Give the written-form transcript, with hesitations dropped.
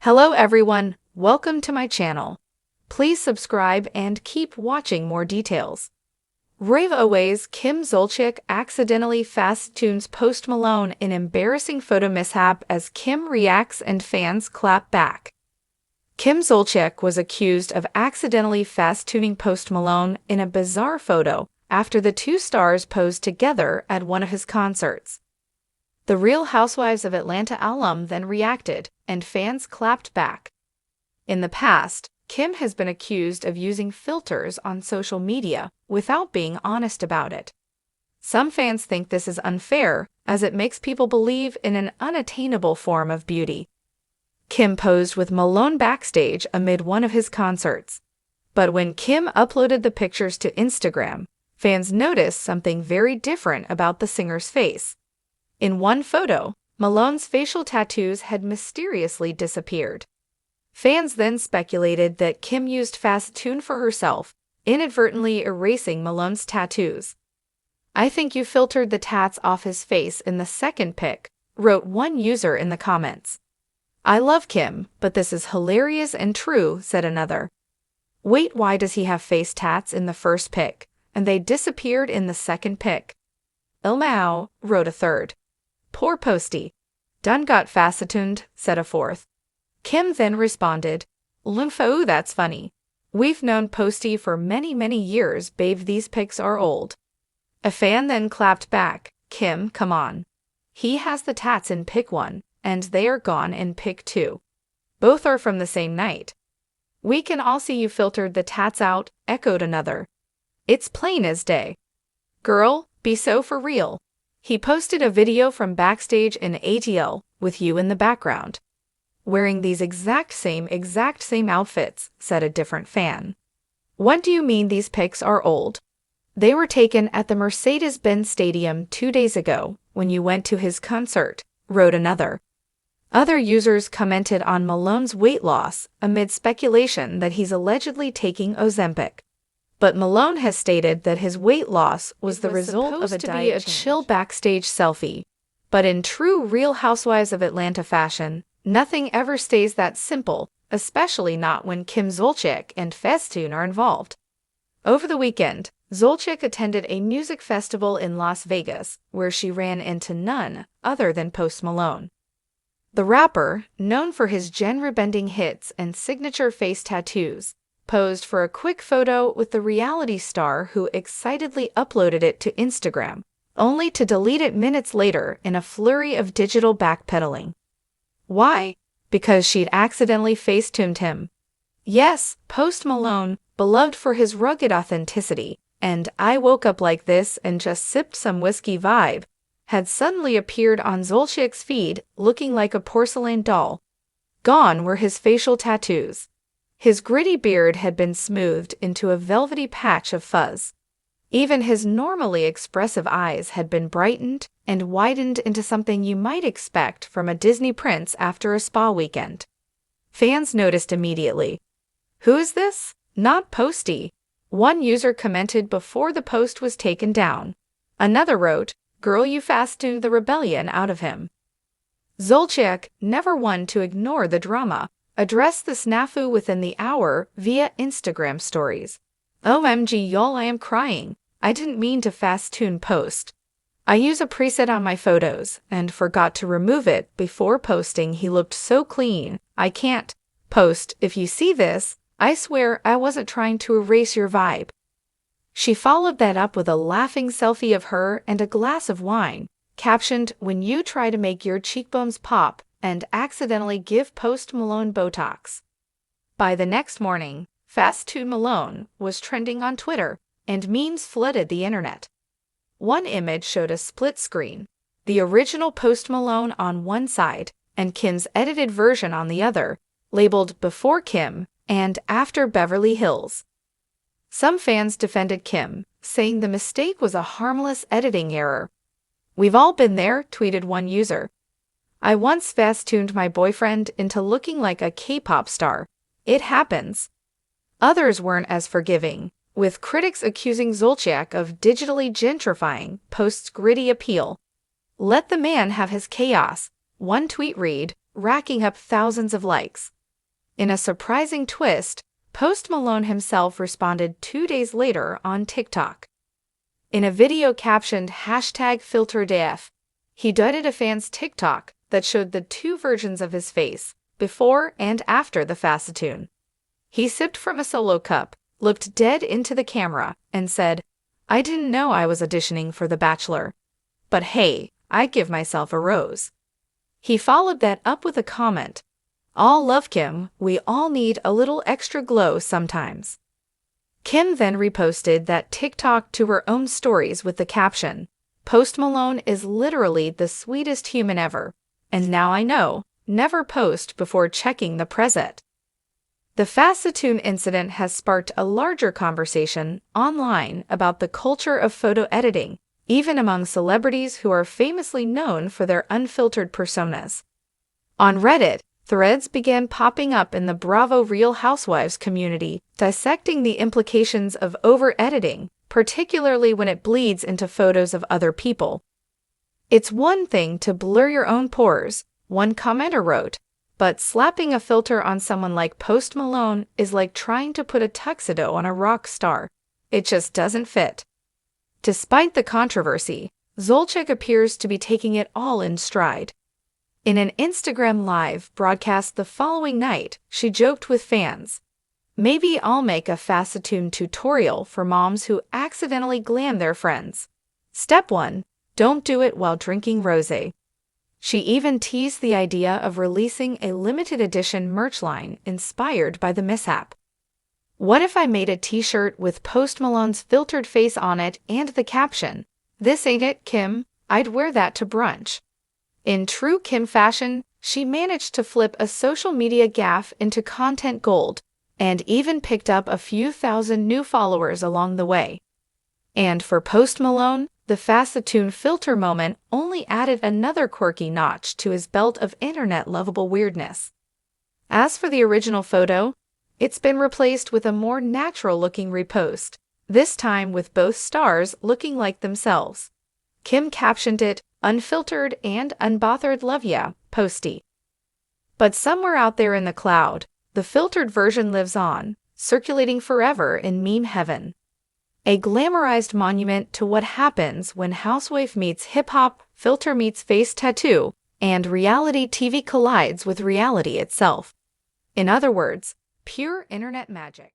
Hello everyone, welcome to my channel. Please subscribe and keep watching more details. RHOA's Kim Zolciak accidentally FaceTunes Post Malone in embarrassing photo mishap as Kim reacts and fans clap back. Kim Zolciak was accused of accidentally FaceTuning Post Malone in a bizarre photo after the two stars posed together at one of his concerts. The Real Housewives of Atlanta alum then reacted, and fans clapped back. In the past, Kim has been accused of using filters on social media without being honest about it. Some fans think this is unfair, as it makes people believe in an unattainable form of beauty. Kim posed with Malone backstage amid one of his concerts. But when Kim uploaded the pictures to Instagram, fans noticed something very different about the singer's face. In one photo, Malone's facial tattoos had mysteriously disappeared. Fans then speculated that Kim used Facetune for herself, inadvertently erasing Malone's tattoos. "I think you filtered the tats off his face in the second pic," wrote one user in the comments. "I love Kim, but this is hilarious and true," said another. "Wait, why does he have face tats in the first pic, and they disappeared in the second pic?" "Ilmao," wrote a third. "Poor Posty. Done got facetuned," said a fourth. Kim then responded, "Lumfo, that's funny. We've known Posty for many years, babe, these pics are old." A fan then clapped back, "Kim, come on. He has the tats in pic 1, and they are gone in pic 2. Both are from the same night." "We can all see you filtered the tats out," echoed another. "It's plain as day. Girl, be so for real." He posted a video from backstage in ATL with you in the background. "Wearing these exact same outfits," said a different fan. "What do you mean these pics are old? They were taken at the Mercedes-Benz Stadium 2 days ago when you went to his concert," wrote another. Other users commented on Malone's weight loss amid speculation that he's allegedly taking Ozempic. But Malone has stated that his weight loss was the result of a diet change. Chill backstage selfie. But in true Real Housewives of Atlanta fashion, nothing ever stays that simple, especially not when Kim Zolciak and Facetune are involved. Over the weekend, Zolciak attended a music festival in Las Vegas, where she ran into none other than Post Malone. The rapper, known for his genre-bending hits and signature face tattoos, posed for a quick photo with the reality star who excitedly uploaded it to Instagram, only to delete it minutes later in a flurry of digital backpedaling. Why? Because she'd accidentally facetuned him. Yes, Post Malone, beloved for his rugged authenticity, and "I woke up like this and just sipped some whiskey" vibe, had suddenly appeared on Zolciak's feed looking like a porcelain doll. Gone were his facial tattoos. His gritty beard had been smoothed into a velvety patch of fuzz. Even his normally expressive eyes had been brightened and widened into something you might expect from a Disney prince after a spa weekend. Fans noticed immediately. "Who is this? Not Posty," one user commented before the post was taken down. Another wrote, "Girl, you facetuned the rebellion out of him." Zolciak, never one to ignore the drama, addressed the snafu within the hour via Instagram stories. "OMG y'all, I am crying. I didn't mean to Facetune Post. I use a preset on my photos and forgot to remove it before posting. He looked so clean. I can't. Post, if you see this, I swear I wasn't trying to erase your vibe." She followed that up with a laughing selfie of her and a glass of wine, captioned, "When you try to make your cheekbones pop and accidentally give Post Malone Botox." By the next morning, Facetune Malone was trending on Twitter, and memes flooded the internet. One image showed a split screen, the original Post Malone on one side and Kim's edited version on the other, labeled "Before Kim" and "After Beverly Hills." Some fans defended Kim, saying the mistake was a harmless editing error. "We've all been there," tweeted one user. "I once facetuned my boyfriend into looking like a K-pop star. It happens." Others weren't as forgiving, with critics accusing Zolciak of digitally gentrifying Post's gritty appeal. "Let the man have his chaos," one tweet read, racking up thousands of likes. In a surprising twist, Post Malone himself responded 2 days later on TikTok. In a video captioned #FilterDF, he duetted a fan's TikTok that showed the two versions of his face, before and after the FaceTune. He sipped from a solo cup, looked dead into the camera, and said, "I didn't know I was auditioning for The Bachelor. But hey, I give myself a rose." He followed that up with a comment, "All love Kim, we all need a little extra glow sometimes." Kim then reposted that TikTok to her own stories with the caption, "Post Malone is literally the sweetest human ever, and now I know, never post before checking the preset." The FaceTune incident has sparked a larger conversation online about the culture of photo editing, even among celebrities who are famously known for their unfiltered personas. On Reddit, threads began popping up in the Bravo Real Housewives community, dissecting the implications of over-editing, particularly when it bleeds into photos of other people. "It's one thing to blur your own pores," one commenter wrote, "but slapping a filter on someone like Post Malone is like trying to put a tuxedo on a rock star. It just doesn't fit." Despite the controversy, Zolciak appears to be taking it all in stride. In an Instagram Live broadcast the following night, she joked with fans, "Maybe I'll make a FaceTune tutorial for moms who accidentally glam their friends. Step 1. Don't do it while drinking rosé." She even teased the idea of releasing a limited edition merch line inspired by the mishap. "What if I made a t-shirt with Post Malone's filtered face on it and the caption, 'This ain't it, Kim, I'd wear that to brunch.'" In true Kim fashion, she managed to flip a social media gaffe into content gold, and even picked up a few thousand new followers along the way. And for Post Malone, the FaceTune filter moment only added another quirky notch to his belt of internet-lovable weirdness. As for the original photo, it's been replaced with a more natural-looking repost, this time with both stars looking like themselves. Kim captioned it, "Unfiltered and unbothered love ya, Posty." But somewhere out there in the cloud, the filtered version lives on, circulating forever in meme heaven. A glamorized monument to what happens when housewife meets hip-hop, filter meets face tattoo, and reality TV collides with reality itself. In other words, pure internet magic.